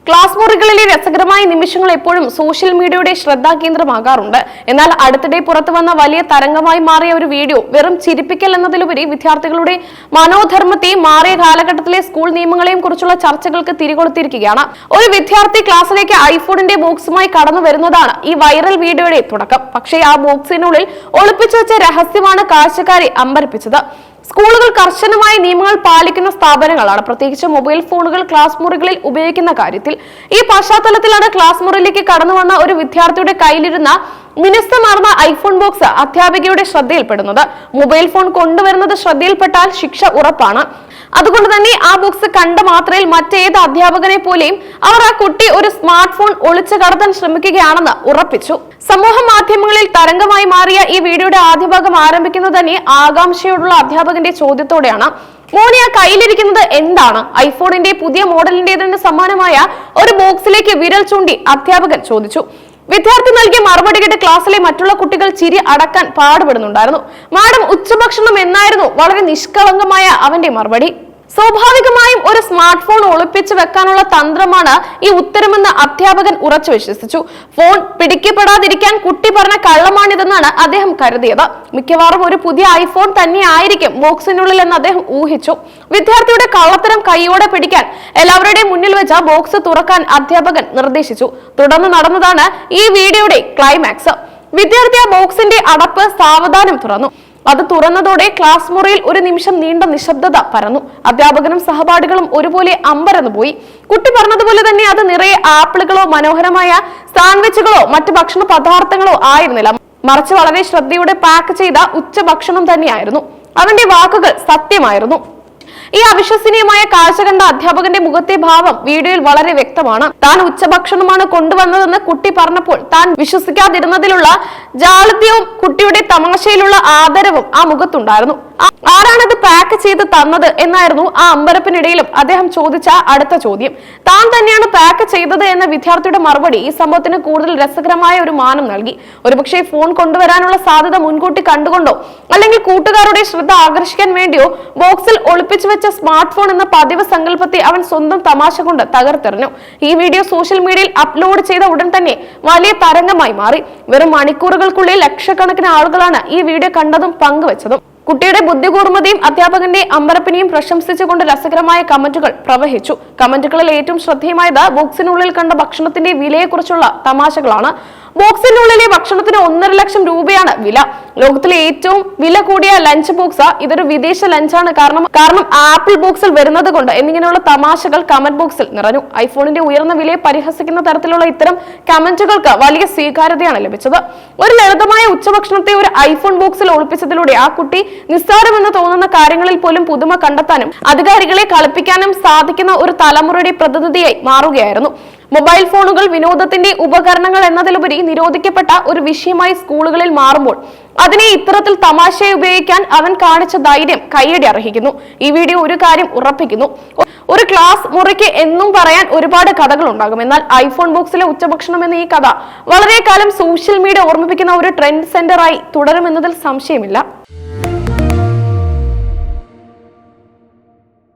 Class മുറികളിലെ രസകരമായ നിമിഷങ്ങൾ എപ്പോഴും സോഷ്യൽ മീഡിയയുടെ ശ്രദ്ധാകേന്ദ്രമാകാറുണ്ട്. എന്നാൽ അടുത്തിടെ പുറത്തു വന്ന വലിയ തരംഗമായി മാറിയ ഒരു വീഡിയോ വെറും ചിരിപ്പിക്കൽ എന്നതിലുപരി വിദ്യാർത്ഥികളുടെ മനോധർമ്മത്തെയും മാറിയ കാലഘട്ടത്തിലെ സ്കൂൾ നിയമങ്ങളെയും കുറിച്ചുള്ള ചർച്ചകൾക്ക് തിരികൊളുത്തിയിരിക്കുകയാണ്. ഒരു വിദ്യാർത്ഥി ക്ലാസ്സിലേക്ക് ഐഫോണിന്റെ ബോക്സുമായി കടന്നു വരുന്നതാണ് ഈ വൈറൽ വീഡിയോയുടെ തുടക്കം. പക്ഷേ ആ ബോക്സിനുള്ളിൽ ഒളിപ്പിച്ചു വെച്ച രഹസ്യമാണ് കാഴ്ചക്കാരെ അമ്പരപ്പിച്ചത്. സ്കൂളുകൾ കർശനമായ നിയമങ്ങൾ പാലിക്കുന്ന സ്ഥാപനങ്ങളാണ്, പ്രത്യേകിച്ച് മൊബൈൽ ഫോണുകൾ ക്ലാസ് മുറികളിൽ ഉപയോഗിക്കുന്ന കാര്യത്തിൽ. ഈ പശ്ചാത്തലത്തിലാണ് ക്ലാസ് മുറിയിലേക്ക് കടന്നു വന്ന ഒരു വിദ്യാർത്ഥിയുടെ കയ്യിലിരുന്ന മിനുസമാർന്ന ഐഫോൺ ബോക്സ് അധ്യാപികയുടെ ശ്രദ്ധയിൽപ്പെടുന്നത്. മൊബൈൽ ഫോൺ കൊണ്ടുവരുന്നത് ശ്രദ്ധയിൽപ്പെട്ടാൽ ശിക്ഷ ഉറപ്പാണ്. അതുകൊണ്ട് തന്നെ ആ ബോക്സ് കണ്ട മാത്രയിൽ മറ്റേത് അധ്യാപകനെ പോലെയും അവർ ആ കുട്ടി ഒരു സ്മാർട്ട് ഫോൺ ഒളിച്ചു കടത്താൻ ശ്രമിക്കുകയാണെന്ന് ഉറപ്പിച്ചു. സമൂഹ മാധ്യമങ്ങളിൽ തരംഗമായി മാറിയ ഈ വീഡിയോയുടെ ആദ്യ ഭാഗം ആരംഭിക്കുന്നത് തന്നെ ആകാംക്ഷയോടുള്ള അധ്യാപകന്റെ ചോദ്യത്തോടെയാണ്. മോനെ, ആ കയ്യിലിരിക്കുന്നത് എന്താണ്? ഐഫോണിന്റെ പുതിയ മോഡലിന്റേതിന് സമാനമായ ഒരു ബോക്സിലേക്ക് വിരൽ ചൂണ്ടി അധ്യാപകൻ ചോദിച്ചു. വിദ്യാർത്ഥി നൽകിയ മറുപടി കേട്ട് ക്ലാസ്സിലെ മറ്റുള്ള കുട്ടികൾ ചിരി അടക്കാൻ പാടുപെടുന്നുണ്ടായിരുന്നു. മാഡം, ഉച്ചഭക്ഷണം എന്നായിരുന്നു വളരെ നിഷ്കളങ്കമായ അവന്റെ മറുപടി. സ്വാഭാവികമായും ഒരു സ്മാർട്ട് ഫോൺ ഒളിപ്പിച്ചു വെക്കാനുള്ള തന്ത്രമാണ് ഈ ഉത്തരമെന്ന് അധ്യാപകൻ ഉറച്ചു വിശ്വസിച്ചു. ഫോൺ പിടിക്കപ്പെടാതിരിക്കാൻ കുട്ടി പറഞ്ഞ കള്ളമാണിതെന്നാണ് അദ്ദേഹം കരുതിയത്. മിക്കവാറും ഒരു പുതിയ ഐഫോൺ തന്നെ ആയിരിക്കും ബോക്സിനുള്ളിൽ എന്ന് അദ്ദേഹം ഊഹിച്ചു. വിദ്യാർത്ഥിയുടെ കള്ളത്തരം കൈയോടെ പിടിക്കാൻ എല്ലാവരുടെയും മുന്നിൽ വെച്ച ബോക്സ് തുറക്കാൻ അധ്യാപകൻ നിർദ്ദേശിച്ചു. തുടർന്ന് നടന്നതാണ് ഈ വീഡിയോയുടെ ക്ലൈമാക്സ്. വിദ്യാർത്ഥി ആ ബോക്സിന്റെ അടപ്പ് സാവധാനം തുറന്നു. അത് തുറന്നതോടെ ക്ലാസ് മുറിയിൽ ഒരു നിമിഷം നീണ്ട നിശബ്ദത പരന്നു. അധ്യാപകനും സഹപാഠികളും ഒരുപോലെ അമ്പരന്നു പോയി. കുട്ടി പറഞ്ഞതുപോലെ തന്നെ അത് നിറയെ ആപ്പിളുകളോ മനോഹരമായ സാൻഡ്വിച്ചുകളോ മറ്റു ഭക്ഷണ പദാർത്ഥങ്ങളോ ആയിരുന്നില്ല. മറിച്ച് വളരെ ശ്രദ്ധയോടെ പാക്ക് ചെയ്ത ഉച്ചഭക്ഷണം തന്നെയായിരുന്നു. അവന്റെ വാക്കുകൾ സത്യമായിരുന്നു. ഈ അവിശ്വസനീയമായ കാഴ്ച കണ്ട അധ്യാപകന്റെ മുഖത്തെ ഭാവം വീഡിയോയിൽ വളരെ വ്യക്തമാണ്. താൻ ഉച്ചഭക്ഷണമാണ് കൊണ്ടുവന്നതെന്ന് കുട്ടി പറഞ്ഞപ്പോൾ താൻ വിശ്വസിക്കാതിരുന്നതിലുള്ള ജാളിത്യവും കുട്ടിയുടെ തമാശയിലുള്ള ആദരവും ആ മുഖത്തുണ്ടായിരുന്നു. ആരാണത് പാക്ക് ചെയ്ത് തന്നത് എന്നായിരുന്നു ആ അമ്പരപ്പിനിടയിലും അദ്ദേഹം ചോദിച്ച അടുത്ത ചോദ്യം. താൻ തന്നെയാണ് പാക്ക് ചെയ്തത് എന്ന വിദ്യാർത്ഥിയുടെ മറുപടി ഈ സംഭവത്തിന് കൂടുതൽ രസകരമായ ഒരു മാനം നൽകി. ഒരുപക്ഷെ ഫോൺ കൊണ്ടുവരാനുള്ള സാധ്യത മുൻകൂട്ടി കണ്ടുകൊണ്ടോ അല്ലെങ്കിൽ കൂട്ടുകാരുടെ ശ്രദ്ധ ആകർഷിക്കാൻ വേണ്ടിയോ ബോക്സിൽ ഒളിപ്പിച്ചു വെച്ച സ്മാർട്ട് ഫോൺ എന്ന പതിവ് സങ്കല്പത്തെ അവൻ സ്വന്തം തമാശ കൊണ്ട് തകർത്തെറിഞ്ഞു. ഈ വീഡിയോ സോഷ്യൽ മീഡിയയിൽ അപ്ലോഡ് ചെയ്ത ഉടൻ തന്നെ വലിയ തരംഗമായി മാറി. വെറും മണിക്കൂറുകൾക്കുള്ളിൽ ലക്ഷക്കണക്കിന് ആളുകളാണ് ഈ വീഡിയോ കണ്ടതും പങ്കുവച്ചതും. കുട്ടിയുടെ ബുദ്ധികൂർമ്മതയും അധ്യാപകന്റെ അമ്പരപ്പിനെയും പ്രശംസിച്ചുകൊണ്ട് രസകരമായ കമന്റുകൾ പ്രവഹിച്ചു. കമന്റുകളിൽ ഏറ്റവും ശ്രദ്ധേയമായത് ബോക്സിനുള്ളിൽ കണ്ട ഭക്ഷണത്തിന്റെ വിലയെക്കുറിച്ചുള്ള തമാശകളാണ്. ബോക്സിനുള്ളിലെ ഭക്ഷണത്തിന് 1.5 ലക്ഷം രൂപയാണ് വില. ലോകത്തിലെ ഏറ്റവും വില കൂടിയ ലഞ്ച് ബോക്സ് ഇതൊരു വിദേശ ലഞ്ചാണ്, കാരണം ആപ്പിൾ ബോക്സിൽ വരുന്നത് കൊണ്ട് എന്നിങ്ങനെയുള്ള തമാശകൾ കമന്റ് ബോക്സിൽ നിറഞ്ഞു. ഐഫോണിന്റെ ഉയർന്ന വിലയെ പരിഹസിക്കുന്ന തരത്തിലുള്ള ഇത്തരം കമന്റുകൾക്ക് വലിയ സ്വീകാര്യതയാണ് ലഭിച്ചത്. ഒരു ലളിതമായ ഉച്ചഭക്ഷണത്തെ ഒരു ഐഫോൺ ബോക്സിൽ ഒളിപ്പിച്ചതിലൂടെ ആ കുട്ടി നിസ്സാരമെന്ന് തോന്നുന്ന കാര്യങ്ങളിൽ പോലും പുതുമ കണ്ടെത്താനും അധികാരികളെ കളിപ്പിക്കാനും സാധിക്കുന്ന ഒരു തലമുറയുടെ പ്രതിനിധിയായി മാറുകയായിരുന്നു. മൊബൈൽ ഫോണുകൾ വിനോദത്തിന്റെ ഉപകരണങ്ങൾ എന്നതിലുപരി നിരോധിക്കപ്പെട്ട ഒരു വിഷയമായി സ്കൂളുകളിൽ മാറുമ്പോൾ അതിനെ ഇത്തരത്തിൽ തമാശയെ ഉപയോഗിക്കാൻ അവൻ കാണിച്ച ധൈര്യം കയ്യടി അർഹിക്കുന്നു. ഈ വീഡിയോ ഒരു കാര്യം ഉറപ്പിക്കുന്നു. ഒരു ക്ലാസ് മുറിക്ക് എന്നും പറയാൻ ഒരുപാട് കഥകൾ ഉണ്ടാകും. എന്നാൽ ഐഫോൺ ബോക്സിലെ ഉച്ചഭക്ഷണം എന്ന ഈ കഥ വളരെ കാലം സോഷ്യൽ മീഡിയ ഓർമ്മിപ്പിക്കുന്ന ഒരു ട്രെൻഡ് സെന്ററായി തുടരുമെന്നതിൽ സംശയമില്ല.